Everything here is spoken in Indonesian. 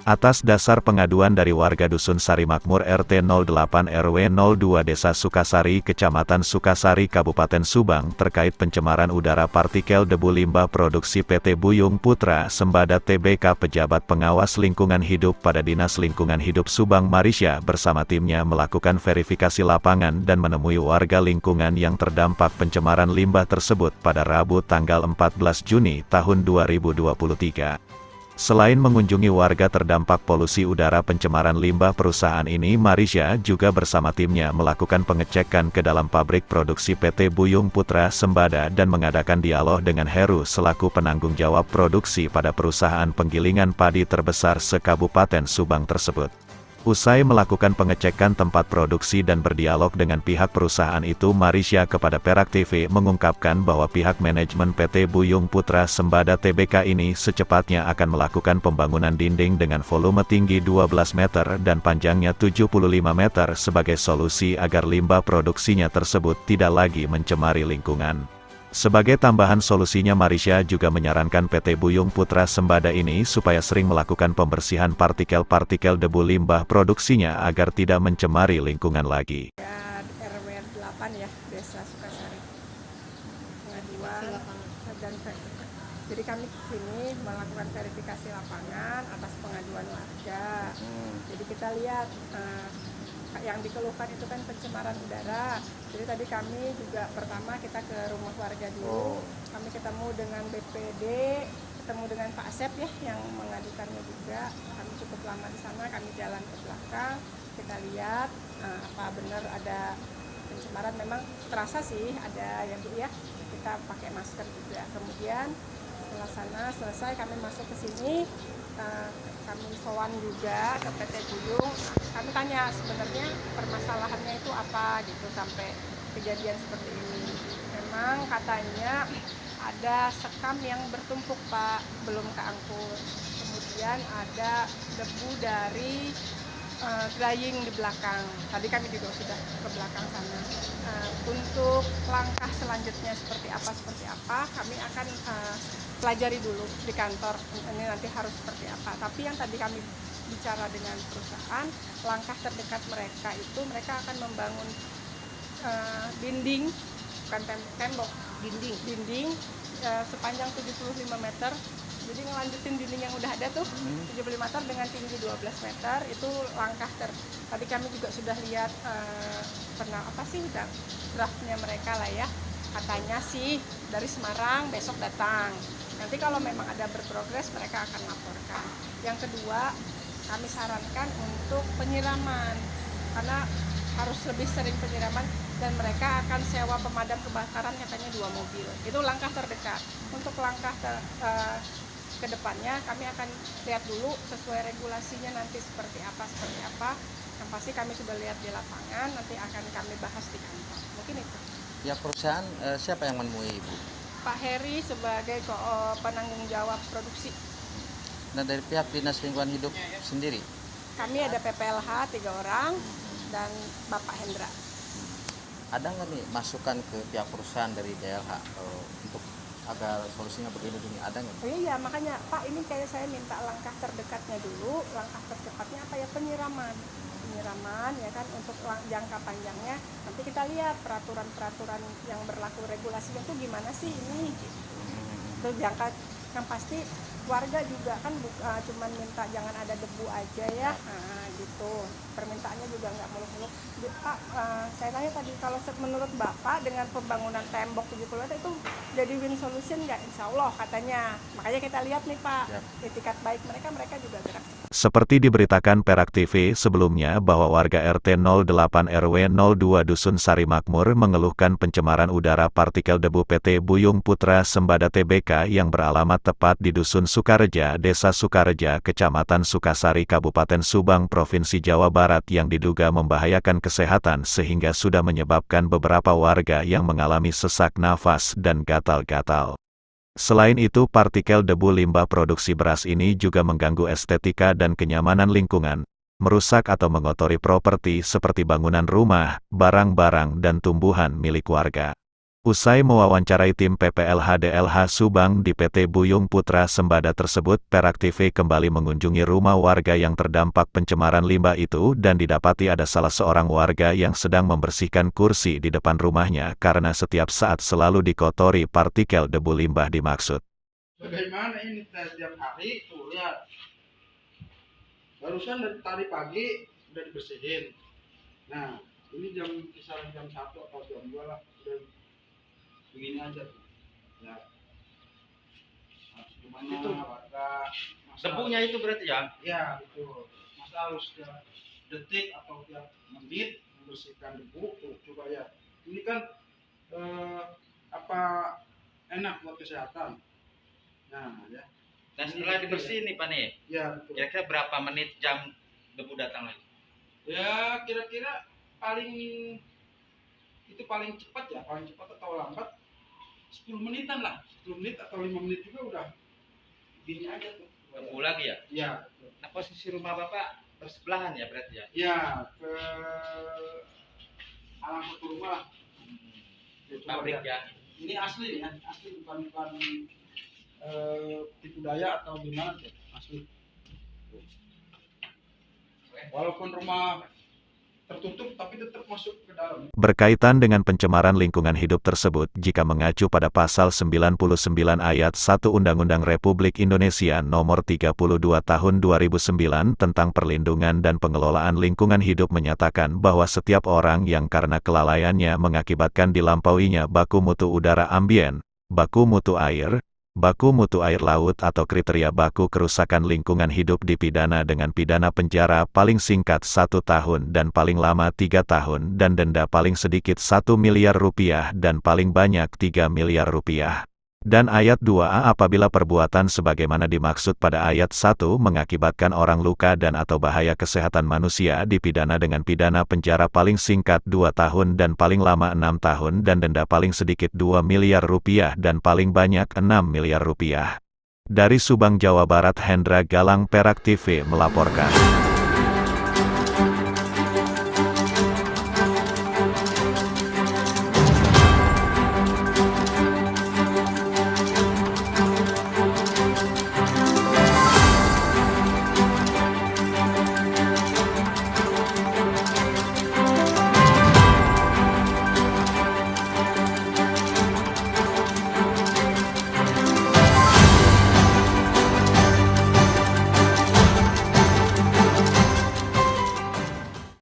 Atas dasar pengaduan dari warga Dusun Sari Makmur RT 08 RW 02 Desa Sukasari, Kecamatan Sukasari, Kabupaten Subang terkait pencemaran udara partikel debu limbah produksi PT Buyung Putra Sembada Tbk, pejabat pengawas lingkungan hidup pada Dinas Lingkungan Hidup Subang Marisya bersama timnya melakukan verifikasi lapangan dan menemui warga lingkungan yang terdampak pencemaran limbah tersebut pada Rabu tanggal 14 Juni tahun 2023. Selain mengunjungi warga terdampak polusi udara pencemaran limbah perusahaan ini, Marisya juga bersama timnya melakukan pengecekan ke dalam pabrik produksi PT Buyung Putra Sembada dan mengadakan dialog dengan Heru selaku penanggung jawab produksi pada perusahaan penggilingan padi terbesar se-Kabupaten Subang tersebut. Usai melakukan pengecekan tempat produksi dan berdialog dengan pihak perusahaan itu, Marisya kepada Perak TV mengungkapkan bahwa pihak manajemen PT Buyung Putra Sembada Tbk ini secepatnya akan melakukan pembangunan dinding dengan volume tinggi 12 meter dan panjangnya 75 meter sebagai solusi agar limbah produksinya tersebut tidak lagi mencemari lingkungan. Sebagai tambahan solusinya, Marisya juga menyarankan PT Buyung Putra Sembada ini supaya sering melakukan pembersihan partikel-partikel debu limbah produksinya agar tidak mencemari lingkungan lagi. RW 8 ya, Desa Sukasari. Pengaduan dan jadi kami sini melakukan verifikasi lapangan atas pengaduan warga. Jadi kita lihat yang dikeluhkan itu kan pencemaran udara. Jadi tadi kami juga pertama kita ke rumah warga dulu. Kami ketemu dengan BPD, ketemu dengan Pak Asep ya yang mengadukannya juga. Kami cukup lama di sana, kami jalan ke belakang, kita lihat apa benar ada pencemaran. Memang terasa sih ada yang ya, kita pakai masker juga. Kemudian setelah sana selesai kami masuk ke sini, kami sowan juga ke PT Buyung. Kami tanya sebenarnya permasalahannya itu apa gitu sampai kejadian seperti ini. Memang katanya ada sekam yang bertumpuk Pak, belum keangkut. Kemudian ada debu dari drying di belakang. Tadi kami juga sudah ke belakang sana. Untuk langkah selanjutnya seperti apa, kami akan pelajari dulu di kantor. Ini nanti harus seperti apa. Tapi yang tadi kami bicara dengan perusahaan, langkah terdekat mereka itu mereka akan membangun dinding, bukan tembok, dinding sepanjang 75 meter. Jadi ngelanjutin dinding yang udah ada tuh 75 meter dengan tinggi 12 meter. Itu langkah tadi kami juga sudah lihat draftnya mereka lah ya. Katanya sih dari Semarang besok datang. Nanti kalau memang ada berprogres mereka akan laporkan. Yang kedua, kami sarankan untuk penyiraman karena harus lebih sering penyiraman dan mereka akan sewa pemadam kebakaran katanya 2 mobil. Itu langkah terdekat. Untuk langkah ke depannya kami akan lihat dulu sesuai regulasinya nanti seperti apa. Yang pasti kami sudah lihat di lapangan, nanti akan kami bahas di kantor. Mungkin itu. Ya, perusahaan siapa yang menemui Ibu? Pak Heri sebagai penanggung jawab produksi. Dan dari pihak Dinas Lingkungan Hidup sendiri? Kami ada PPLH 3 orang dan Bapak Hendra. Ada nggak nih masukan ke pihak perusahaan dari DLH untuk agar solusinya begini, ada nggak? Oh iya, makanya Pak ini kayak saya minta langkah terdekatnya dulu, langkah tercepatnya apa ya, penyiraman ya kan, untuk jangka panjangnya nanti kita lihat peraturan yang berlaku regulasinya tuh gimana sih ini gitu. Itu jangka yang pasti warga juga kan cuman minta jangan ada debu aja ya, gitu. Permintaannya juga nggak muluk-muluk. Pak, saya tanya tadi kalau menurut Bapak dengan pembangunan tembok 70 meter itu jadi win solution nggak? Insya Allah katanya. Makanya kita lihat nih Pak, itikat baik mereka juga gerak. Seperti diberitakan Perak TV sebelumnya bahwa warga RT 08 RW 02 Dusun Sari Makmur mengeluhkan pencemaran udara partikel debu PT Buyung Putra Sembada Tbk yang beralamat tepat di Dusun Sukareja, Desa Sukareja, Kecamatan Sukasari, Kabupaten Subang, Provinsi Jawa Barat yang diduga membahayakan kesehatan sehingga sudah menyebabkan beberapa warga yang mengalami sesak nafas dan gatal-gatal. Selain itu, partikel debu limbah produksi beras ini juga mengganggu estetika dan kenyamanan lingkungan, merusak atau mengotori properti seperti bangunan rumah, barang-barang dan tumbuhan milik warga. Usai mewawancarai tim PPLH DLH Subang di PT Buyung Putra Sembada tersebut, Perak TV kembali mengunjungi rumah warga yang terdampak pencemaran limbah itu dan didapati ada salah seorang warga yang sedang membersihkan kursi di depan rumahnya karena setiap saat selalu dikotori partikel debu limbah dimaksud. Bagaimana ini setiap hari tuh lihat. Barusan dari tadi pagi udah dibersihin. Nah, ini kisaran jam 1 atau jam 2 lah udah begini aja tuh. Ya. Harus gimana itu warga Debunya itu berarti ya? Ya, betul. Masa harus tiap detik atau tiap menit membersihkan debu tuh, coba ya. Ini kan apa enak buat kesehatan. Nah, ya. Dan setelah dibersihin nih Pak nih, Ya, betul. kira-kira berapa menit jam debu datang lagi? Ya, kira-kira itu paling cepat ya, paling cepat atau lambat 10 menitan lah, 10 menit atau 5 menit juga udah gini aja tuh. Debu lagi ya? Ya, Nah, posisi rumah Bapak bersebelahan ya berarti ya? ya ke alam satu rumah lah. Ya, coba Pabrik lihat. ya? Ini asli ya, asli bukan tipu daya atau gimana tuh, asli. Walaupun rumah tertutup tapi tetap masuk ke dalam. Berkaitan dengan pencemaran lingkungan hidup tersebut, jika mengacu pada pasal 99 ayat 1 Undang-Undang Republik Indonesia Nomor 32 Tahun 2009 tentang perlindungan dan pengelolaan lingkungan hidup menyatakan bahwa setiap orang yang karena kelalaiannya mengakibatkan dilampauinya baku mutu udara ambien, baku mutu air laut atau kriteria baku kerusakan lingkungan hidup dipidana dengan pidana penjara paling singkat 1 tahun dan paling lama 3 tahun dan denda paling sedikit 1 miliar rupiah dan paling banyak 3 miliar rupiah. Dan ayat 2A apabila perbuatan sebagaimana dimaksud pada ayat 1 mengakibatkan orang luka dan atau bahaya kesehatan manusia dipidana dengan pidana penjara paling singkat 2 tahun dan paling lama 6 tahun dan denda paling sedikit 2 miliar rupiah dan paling banyak 6 miliar rupiah. Dari Subang, Jawa Barat, Hendra Galang, Perak TV melaporkan.